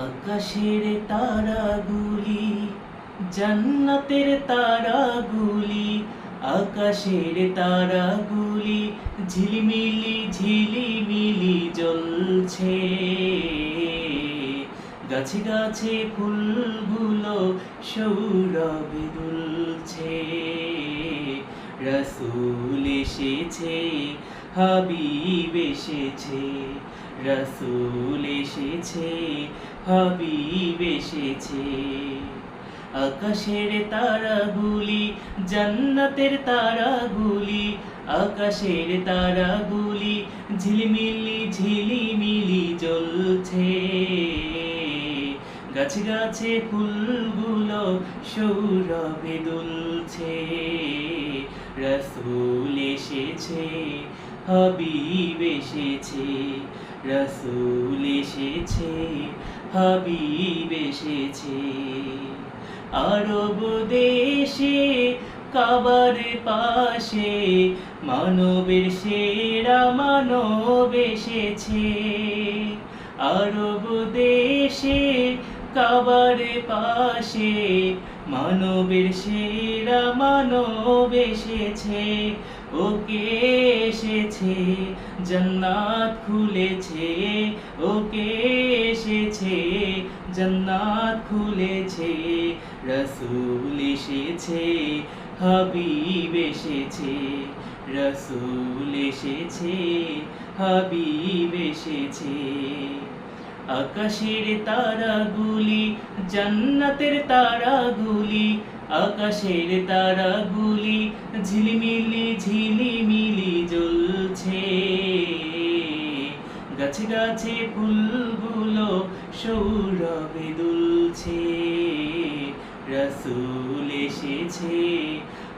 আকাশের তারাগুলি জান্নাতের তারাগুলি, আকাশের তারাগুলি ঝিলিমিলি ঝিলিমিলি জ্বলছে। গাছে গাছে ফুলগুলো সৌরভে দুলছে। রাসূল এসেছে, হাবিব এসেছে, রাসূল এসেছে, হাবিব এসেছে। আকাশের তারাগুলি জান্নাতের তারাগুলি, আকাশের তারাগুলি ঝিলিমিলি ঝিলিমিলি জ্বলছে। গাছে গাছে ফুলগুলো সৌরভে দুলছে। রাসূল এসেছে, হাবিব এসেছে, রাসূল এসেছে, হাবিব এসেছে। আরব দেশে কাবার পাশে মানবের সেরা মানব এসেছে। আরব দেশে কাবার পাশে মানবের সেরা মানব এসেছে। ওকে এসেছে, জান্নাত খুলেছে, ওকে এসেছে, জান্নাত খুলেছে। রাসূল এসেছে, হাবিব এসেছে, রাসূল এসেছে, হাবিব এসেছে। আকাশের তারাগুলি জান্নাতের তারাগুলি, আকাশের তারাগুলি ঝিলিমিলি ঝিলিমিলি জ্বলছে। গাছে গাছে ফুলগুলো সৌরভে দুলছে। রাসূল এসেছে,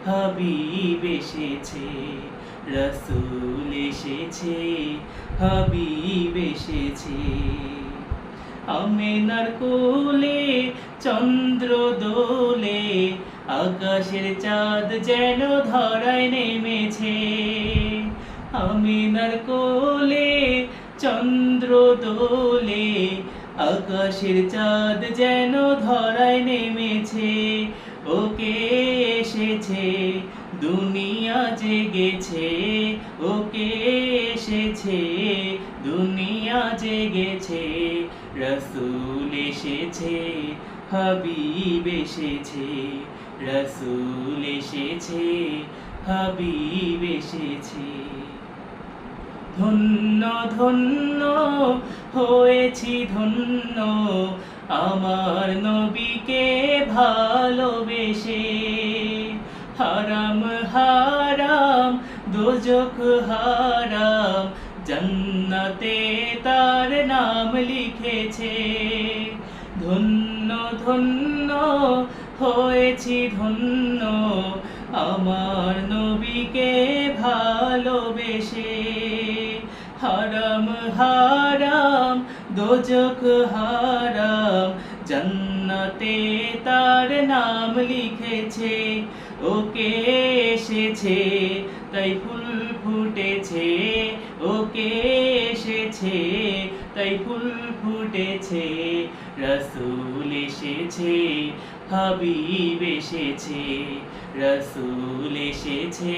হাবিব এসেছে, রাসূল এসেছে, হাবিব এসেছে। আমেনার কোলে চন্দ্র দোলে, আকাশের চাঁদ যেন ধরায় নেমেছে। আমেনার কোলে চন্দ্র দোলে, আকাশের চাঁদ যেন ধরায় নেমেছে। ওকে এসেছে, দুনিয়া জেগেছে, ওকে এসেছে, দুনিয়া জেগেছে। রাসূল এসেছে, হাবিব এসেছে, রাসূল এসেছে, হাবিব এসেছে। ধন্য ধন্য হয়েছি ধন্য, আমার নবীকে ভালোবেসে। হারাম হারাম দোজখ হারাম, জান্নাতে তার নাম লিখেছে। ধন্য ধন্য হয়েছি ধন্য, আমার নবীকে ভালোবেসে। হারাম হারাম দোজখ হারাম, জান্নাতে তার নাম লিখেছে। ওকে এসেছে, তাই ফুল ফুটেছে, ওকে এসেছে, তাই ফুল ফুটেছে। রাসূল এসেছে, হাবিব এসেছে, রাসূল এসেছে,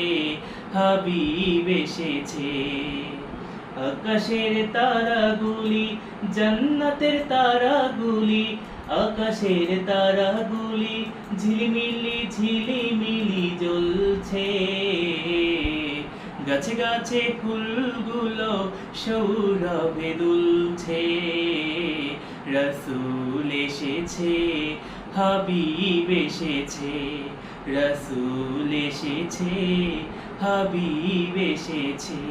হাবিব এসেছে। আকাশের তারাগুলি জান্নাতের তারাগুলি, আকাশের তারাগুলি ঝিলিমিলি ঝিলিমিলি জ্বলছে। গাছে গাছে ফুলগুলো সৌরভে দুলছে। রাসূল এসেছে, হাবিব এসেছে, রাসূল এসেছে, হাবিব এসেছে।